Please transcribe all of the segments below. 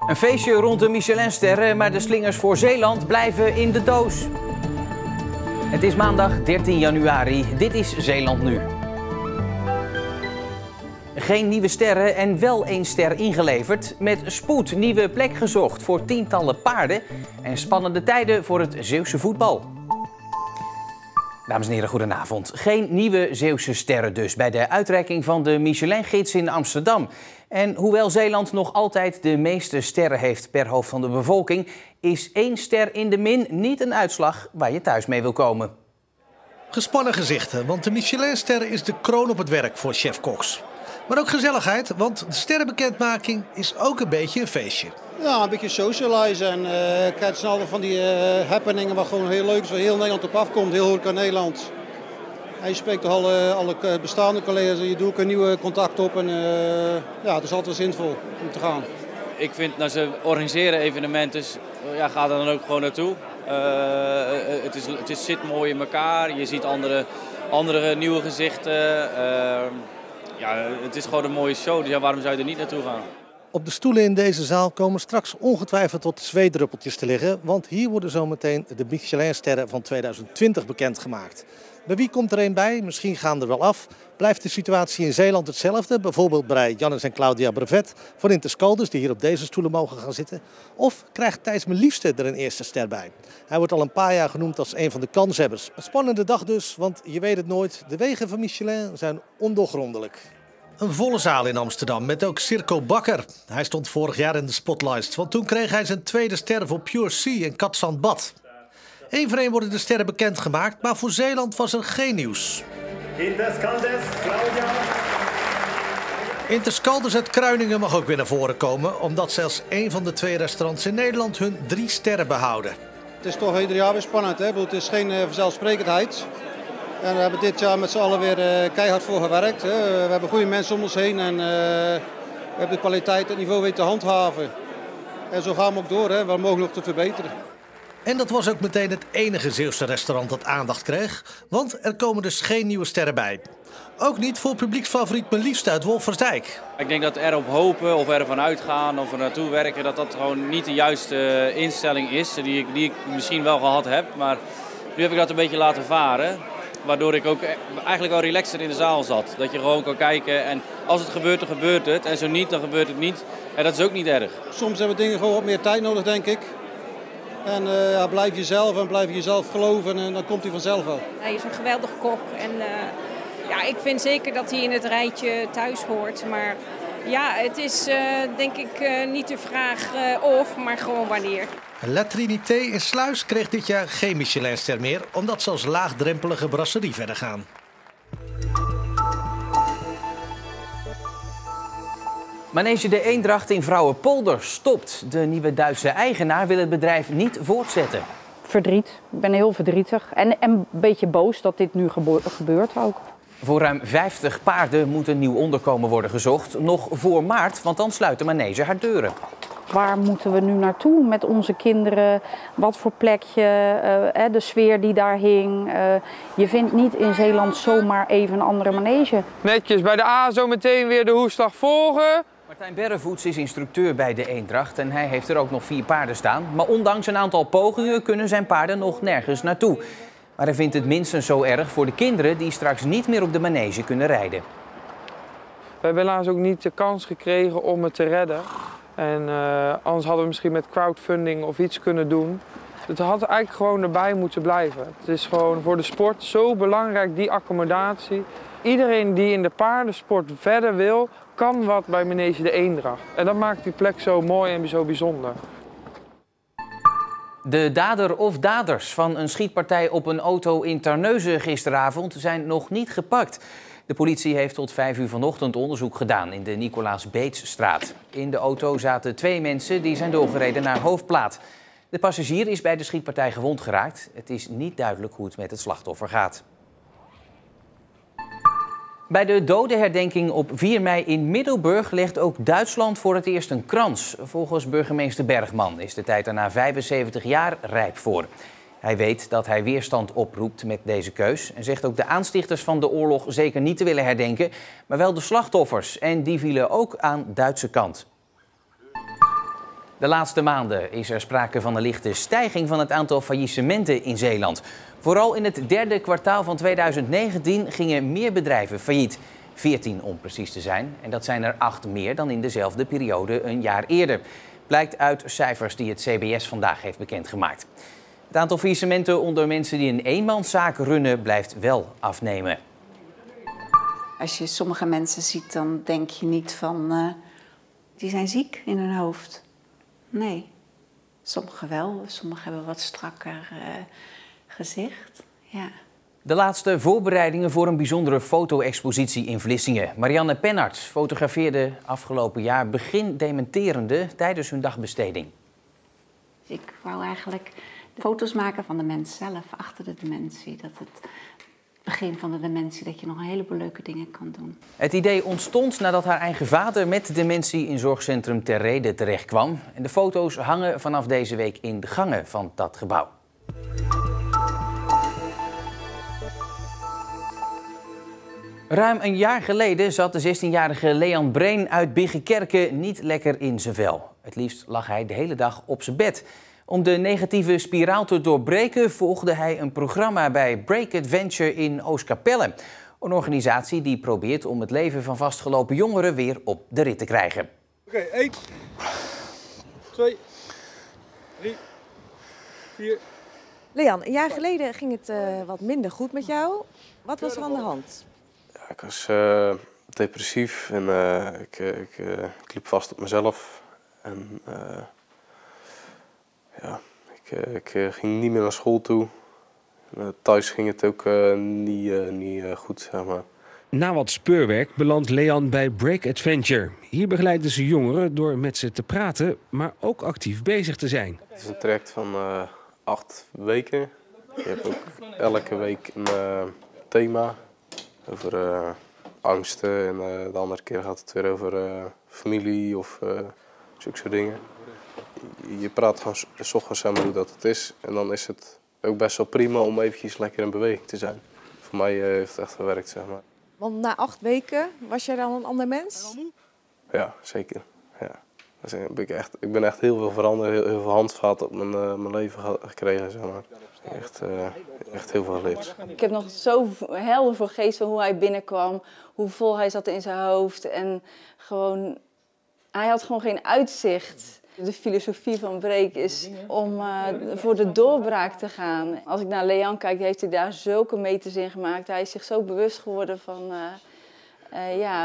Een feestje rond de Michelinsterren, maar de slingers voor Zeeland blijven in de doos. Het is maandag 13 januari. Dit is Zeeland Nu. Geen nieuwe sterren en wel 1 ster ingeleverd. Met spoed nieuwe plek gezocht voor tientallen paarden. En spannende tijden voor het Zeeuwse voetbal. Dames en heren, goedenavond. Geen nieuwe Zeeuwse sterren dus bij de uitreiking van de Michelin-gids in Amsterdam. En hoewel Zeeland nog altijd de meeste sterren heeft per hoofd van de bevolking, is 1 ster in de min niet een uitslag waar je thuis mee wil komen. Gespannen gezichten, want de Michelin-ster is de kroon op het werk voor chef-koks. Maar ook gezelligheid, want de sterrenbekendmaking is ook een beetje een feestje. Ja, een beetje socializen en kijk snel van die happeningen wat gewoon heel leuk is, waar heel Nederland op afkomt, heel Horeca Nederland. En je spreekt toch alle bestaande collega's, je doet ook een nieuwe contact op en ja, het is altijd zinvol om te gaan. Ik vind, nou, ze organiseren evenementen, dus ja, ga er dan ook gewoon naartoe. Het zit mooi in elkaar, je ziet andere nieuwe gezichten. Ja, het is gewoon een mooie show, dus ja, waarom zou je er niet naartoe gaan? Op de stoelen in deze zaal komen straks ongetwijfeld tot zweetdruppeltjes te liggen, want hier worden zometeen de Michelin-sterren van 2020 bekendgemaakt. Bij wie komt er een bij? Misschien gaan er wel af. Blijft de situatie in Zeeland hetzelfde? Bijvoorbeeld bij Jannes en Claudia Brevet van Interscalders, die hier op deze stoelen mogen gaan zitten. Of krijgt Thijs Meliefste er een eerste ster bij? Hij wordt al een paar jaar genoemd als een van de kanshebbers. Een spannende dag dus, want je weet het nooit. De wegen van Michelin zijn ondoorgrondelijk. Een volle zaal in Amsterdam met ook Circo Bakker. Hij stond vorig jaar in de spotlights, want toen kreeg hij zijn tweede ster voor Pure Sea in Katzandbad. Eén voor één worden de sterren bekendgemaakt, maar voor Zeeland was er geen nieuws. Interscalders, Claudia. Interscalders uit Kruiningen mag ook weer naar voren komen, omdat zelfs een van de 2 restaurants in Nederland hun 3 sterren behouden. Het is toch ieder jaar weer spannend, hè? Het is geen vanzelfsprekendheid. En we hebben dit jaar met z'n allen weer keihard voor gewerkt. Hè? We hebben goede mensen om ons heen en we hebben de kwaliteit en het niveau weten te handhaven. En zo gaan we ook door, hè? Waar mogelijk te verbeteren. En dat was ook meteen het enige Zeeuwse restaurant dat aandacht kreeg, want er komen dus geen nieuwe sterren bij. Ook niet voor publieksfavoriet Meliefste uit Wolfersdijk. Ik denk dat erop hopen of ervan uitgaan of er naartoe werken, dat gewoon niet de juiste instelling is die ik misschien wel gehad heb. Maar nu heb ik dat een beetje laten varen. Waardoor ik ook eigenlijk wel relaxter in de zaal zat. Dat je gewoon kan kijken en als het gebeurt, dan gebeurt het. En zo niet, dan gebeurt het niet. En dat is ook niet erg. Soms hebben dingen gewoon wat meer tijd nodig, denk ik. En ja, blijf jezelf en blijf jezelf geloven en dan komt hij vanzelf wel. Hij is een geweldig kok en ja, ik vind zeker dat hij in het rijtje thuis hoort. Maar ja, het is denk ik niet de vraag of, maar gewoon wanneer. La Trinité in Sluis kreeg dit jaar geen Michelinster meer, omdat ze als laagdrempelige brasserie verder gaan. Manege de Eendracht in Vrouwenpolder stopt. De nieuwe Duitse eigenaar wil het bedrijf niet voortzetten. Verdriet. Ik ben heel verdrietig en een beetje boos dat dit nu gebeurt ook. Voor ruim 50 paarden moet een nieuw onderkomen worden gezocht. Nog voor maart, want dan sluit de manege haar deuren. Waar moeten we nu naartoe met onze kinderen? Wat voor plekje? De sfeer die daar hing. Je vindt niet in Zeeland zomaar even een andere manege. Netjes bij de A zo meteen weer de hoefslag volgen. Martijn Berrevoets is instructeur bij de Eendracht en hij heeft er ook nog 4 paarden staan. Maar ondanks een aantal pogingen kunnen zijn paarden nog nergens naartoe. Maar hij vindt het minstens zo erg voor de kinderen die straks niet meer op de manege kunnen rijden. We hebben helaas ook niet de kans gekregen om het te redden. En anders hadden we misschien met crowdfunding of iets kunnen doen. Het had eigenlijk gewoon erbij moeten blijven. Het is gewoon voor de sport zo belangrijk, die accommodatie. Iedereen die in de paardensport verder wil, kan wat bij Manege de Eendracht. En dat maakt die plek zo mooi en zo bijzonder. De dader of daders van een schietpartij op een auto in Terneuzen gisteravond zijn nog niet gepakt. De politie heeft tot 5 uur vanochtend onderzoek gedaan in de Nicolaas Beetsstraat. In de auto zaten 2 mensen die zijn doorgereden naar Hoofdplaat. De passagier is bij de schietpartij gewond geraakt. Het is niet duidelijk hoe het met het slachtoffer gaat. Bij de dodenherdenking op 4 mei in Middelburg legt ook Duitsland voor het eerst een krans. Volgens burgemeester Bergman is de tijd er na 75 jaar rijp voor. Hij weet dat hij weerstand oproept met deze keus en zegt ook de aanstichters van de oorlog zeker niet te willen herdenken, maar wel de slachtoffers. En die vielen ook aan Duitse kant. De laatste maanden is er sprake van een lichte stijging van het aantal faillissementen in Zeeland. Vooral in het derde kwartaal van 2019 gingen meer bedrijven failliet. 14 om precies te zijn. En dat zijn er 8 meer dan in dezelfde periode een jaar eerder. Blijkt uit cijfers die het CBS vandaag heeft bekendgemaakt. Het aantal faillissementen onder mensen die een eenmanszaak runnen blijft wel afnemen. Als je sommige mensen ziet, dan denk je niet van... die zijn ziek in hun hoofd. Nee, sommigen wel. Sommigen hebben wat strakker gezicht. Ja. De laatste voorbereidingen voor een bijzondere foto-expositie in Vlissingen. Marianne Penarts fotografeerde afgelopen jaar begin dementerende tijdens hun dagbesteding. Ik wou eigenlijk foto's maken van de mens zelf, achter de dementie. Dat het begin van de dementie, dat je nog een heleboel leuke dingen kan doen. Het idee ontstond nadat haar eigen vader met dementie in zorgcentrum Ter Rede terechtkwam. En de foto's hangen vanaf deze week in de gangen van dat gebouw. Ruim een jaar geleden zat de 16-jarige Leon Breen uit Biggenkerken niet lekker in zijn vel. Het liefst lag hij de hele dag op zijn bed. Om de negatieve spiraal te doorbreken volgde hij een programma bij Break Adventure in Oostkapelle. Een organisatie die probeert om het leven van vastgelopen jongeren weer op de rit te krijgen. Oké, 1, 2, 3, 4. Leon, een jaar geleden ging het wat minder goed met jou. Wat was er aan de hand? Ja, ik was depressief en ik liep vast op mezelf. En ja, ik ging niet meer naar school toe. Thuis ging het ook niet goed, zeg maar. Na wat speurwerk belandt Leon bij Break Adventure. Hier begeleiden ze jongeren door met ze te praten, maar ook actief bezig te zijn. Het is een traject van 8 weken. Je hebt ook elke week een thema over angsten. En de andere keer gaat het weer over familie of zulke soort dingen. Je praat gewoon 's ochtends samen hoe dat het is. En dan is het ook best wel prima om eventjes lekker in beweging te zijn. Voor mij heeft het echt gewerkt, zeg maar. Want na 8 weken was jij dan een ander mens? Ja, zeker. Ja. Ik ben echt heel veel veranderd, heel veel handvaten op mijn leven gekregen, zeg maar. Echt heel veel geleerd. Ik heb nog zo helder voor geest van hoe hij binnenkwam, hoe vol hij zat in zijn hoofd. En gewoon, hij had gewoon geen uitzicht. De filosofie van Break is om voor de doorbraak te gaan. Als ik naar Leon kijk, heeft hij daar zulke meters in gemaakt. Hij is zich zo bewust geworden van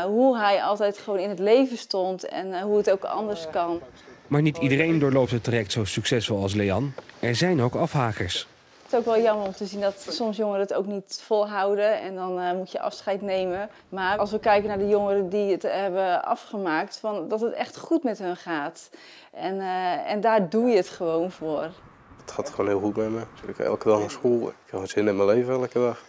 hoe hij altijd gewoon in het leven stond en hoe het ook anders kan. Maar niet iedereen doorloopt het traject zo succesvol als Leon. Er zijn ook afhakers. Het is ook wel jammer om te zien dat soms jongeren het ook niet volhouden en dan moet je afscheid nemen. Maar als we kijken naar de jongeren die het hebben afgemaakt, dat het echt goed met hun gaat. En daar doe je het gewoon voor. Het gaat gewoon heel goed met me. Ik ga elke dag naar school. Ik heb gewoon zin in mijn leven elke dag.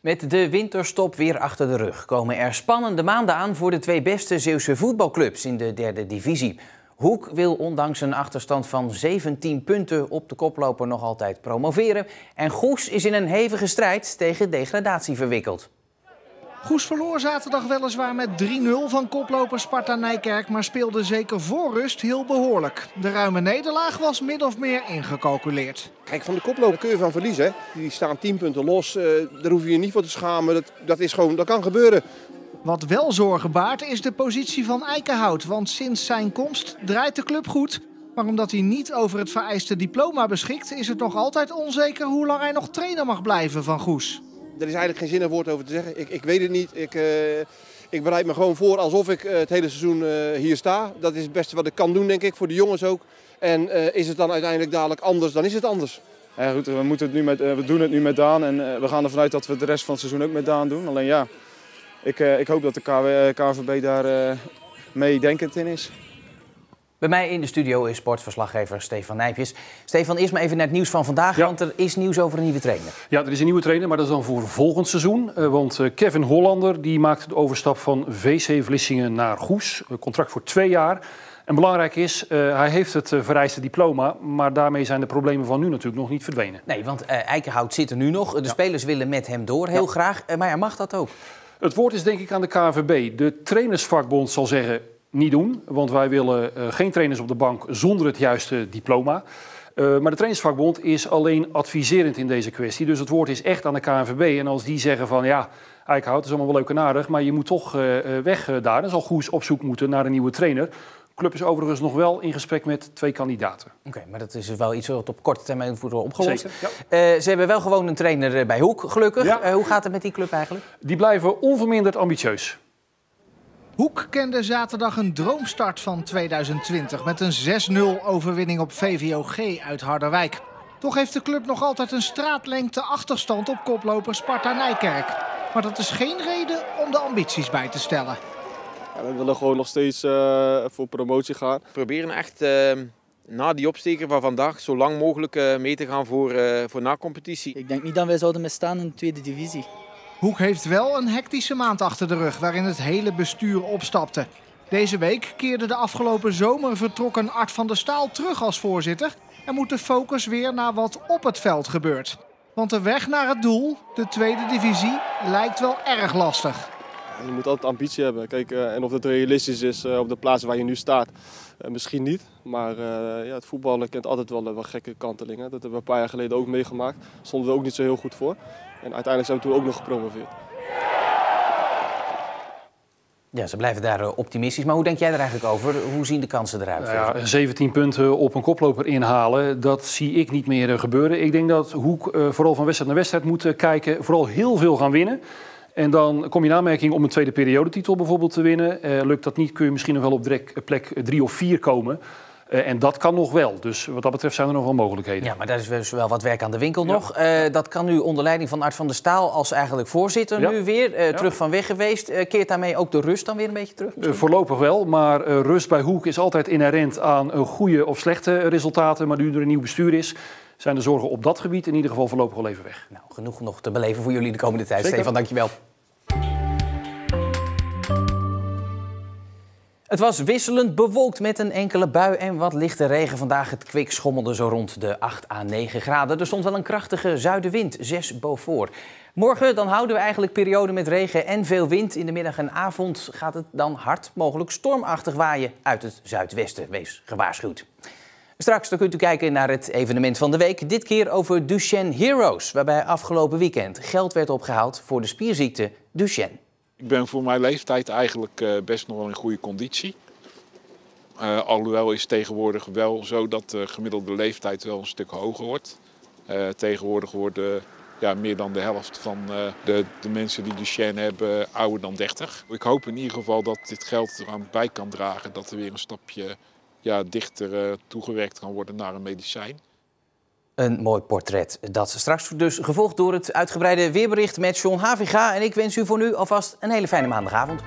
Met de winterstop weer achter de rug komen er spannende maanden aan voor de 2 beste Zeeuwse voetbalclubs in de 3e divisie. Hoek wil ondanks een achterstand van 17 punten op de koploper nog altijd promoveren. En Goes is in een hevige strijd tegen degradatie verwikkeld. Goes verloor zaterdag weliswaar met 3-0 van koploper Sparta Nijkerk, maar speelde zeker voor rust heel behoorlijk. De ruime nederlaag was min of meer ingecalculeerd. Kijk, van de koploper kun je van verliezen. Die staan 10 punten los, daar hoef je je niet voor te schamen. Dat kan gebeuren. Wat wel zorgen baart is de positie van Eikenhout, want sinds zijn komst draait de club goed. Maar omdat hij niet over het vereiste diploma beschikt, is het nog altijd onzeker hoe lang hij nog trainer mag blijven van Goes. Er is eigenlijk geen zinnig woord over te zeggen. Ik weet het niet. Ik bereid me gewoon voor alsof ik het hele seizoen hier sta. Dat is het beste wat ik kan doen, denk ik, voor de jongens ook. En is het dan uiteindelijk dadelijk anders, dan is het anders. Ja, goed, we doen het nu met Daan en we gaan ervan uit dat we het de rest van het seizoen ook met Daan doen. Alleen ja, ik hoop dat de KNVB daar meedenkend in is. Bij mij in de studio is sportverslaggever Stefan Nijpjes. Stefan, eerst maar even naar het nieuws van vandaag, want er is nieuws over een nieuwe trainer. Ja, er is een nieuwe trainer, maar dat is dan voor volgend seizoen. Want Kevin Hollander die maakt de overstap van VC Vlissingen naar Goes. Een contract voor 2 jaar. En belangrijk is, hij heeft het vereiste diploma, maar daarmee zijn de problemen van nu natuurlijk nog niet verdwenen. Nee, want Eikenhout zit er nu nog. De spelers willen met hem door, heel graag. Maar ja, mag dat ook? Het woord is denk ik aan de KNVB. De trainersvakbond zal zeggen niet doen, want wij willen geen trainers op de bank zonder het juiste diploma. Maar de trainersvakbond is alleen adviserend in deze kwestie. Dus het woord is echt aan de KNVB. En als die zeggen van ja, Eickhout is allemaal wel leuk en aardig, maar je moet toch weg daar. Dan zal Goes op zoek moeten naar een nieuwe trainer. De club is overigens nog wel in gesprek met 2 kandidaten. Oké, maar dat is wel iets wat op korte termijn moet worden opgelost. Zeker, ja. Ze hebben wel gewoon een trainer bij Hoek, gelukkig. Ja. Hoe gaat het met die club eigenlijk? Die blijven onverminderd ambitieus. Hoek kende zaterdag een droomstart van 2020 met een 6-0 overwinning op VVOG uit Harderwijk. Toch heeft de club nog altijd een straatlengte achterstand op koploper Sparta Nijkerk. Maar dat is geen reden om de ambities bij te stellen. Ja, we willen gewoon nog steeds voor promotie gaan. We proberen echt na die opsteker van vandaag zo lang mogelijk mee te gaan voor na-competitie. Ik denk niet dat wij zouden misstaan in de tweede divisie. Hoek heeft wel een hectische maand achter de rug waarin het hele bestuur opstapte. Deze week keerde de afgelopen zomer vertrokken Art van der Staal terug als voorzitter en moet de focus weer naar wat op het veld gebeurt. Want de weg naar het doel, de tweede divisie, lijkt wel erg lastig. Je moet altijd ambitie hebben. Kijk, en of dat realistisch is op de plaats waar je nu staat, misschien niet. Maar ja, het voetballen kent altijd wel gekke kantelingen. Dat hebben we een paar jaar geleden ook meegemaakt. Daar stonden we ook niet zo heel goed voor. En uiteindelijk zijn we toen ook nog gepromoveerd. Ja, ze blijven daar optimistisch. Maar hoe denk jij er eigenlijk over? Hoe zien de kansen eruit? Nou ja, 17 punten op een koploper inhalen, dat zie ik niet meer gebeuren. Ik denk dat Hoek vooral van wedstrijd naar wedstrijd moet kijken. Vooral heel veel gaan winnen. En dan kom je in aanmerking om een tweede periodetitel bijvoorbeeld te winnen. Lukt dat niet, kun je misschien nog wel op plek 3 of 4 komen. En dat kan nog wel. Dus wat dat betreft zijn er nog wel mogelijkheden. Ja, maar daar is dus wel wat werk aan de winkel nog. Dat kan nu onder leiding van Art van der Staal als eigenlijk voorzitter nu weer. Terug van weg geweest. Keert daarmee ook de rust dan weer een beetje terug? Voorlopig wel, maar rust bij Hoek is altijd inherent aan goede of slechte resultaten. Maar nu er een nieuw bestuur is, zijn de zorgen op dat gebied in ieder geval voorlopig wel even weg. Nou, genoeg nog te beleven voor jullie de komende tijd. Zeker. Stefan, dankjewel. Het was wisselend bewolkt met een enkele bui en wat lichte regen. Vandaag het kwik schommelde zo rond de 8 à 9 graden. Er stond wel een krachtige zuidenwind, 6 Beaufort. Morgen dan houden we eigenlijk periode met regen en veel wind. In de middag en avond gaat het dan hard, mogelijk stormachtig waaien uit het zuidwesten. Wees gewaarschuwd. Straks dan kunt u kijken naar het evenement van de week. Dit keer over Duchenne Heroes, waarbij afgelopen weekend geld werd opgehaald voor de spierziekte Duchenne. Ik ben voor mijn leeftijd eigenlijk best nog wel in goede conditie. Alhoewel is het tegenwoordig wel zo dat de gemiddelde leeftijd wel een stuk hoger wordt. Tegenwoordig worden meer dan de helft van de mensen die Duchenne hebben ouder dan 30. Ik hoop in ieder geval dat dit geld eraan bij kan dragen dat er weer een stapje dichter toegewerkt kan worden naar een medicijn. Een mooi portret. Dat straks dus gevolgd door het uitgebreide weerbericht met John Haviga. En ik wens u voor nu alvast een hele fijne maandagavond.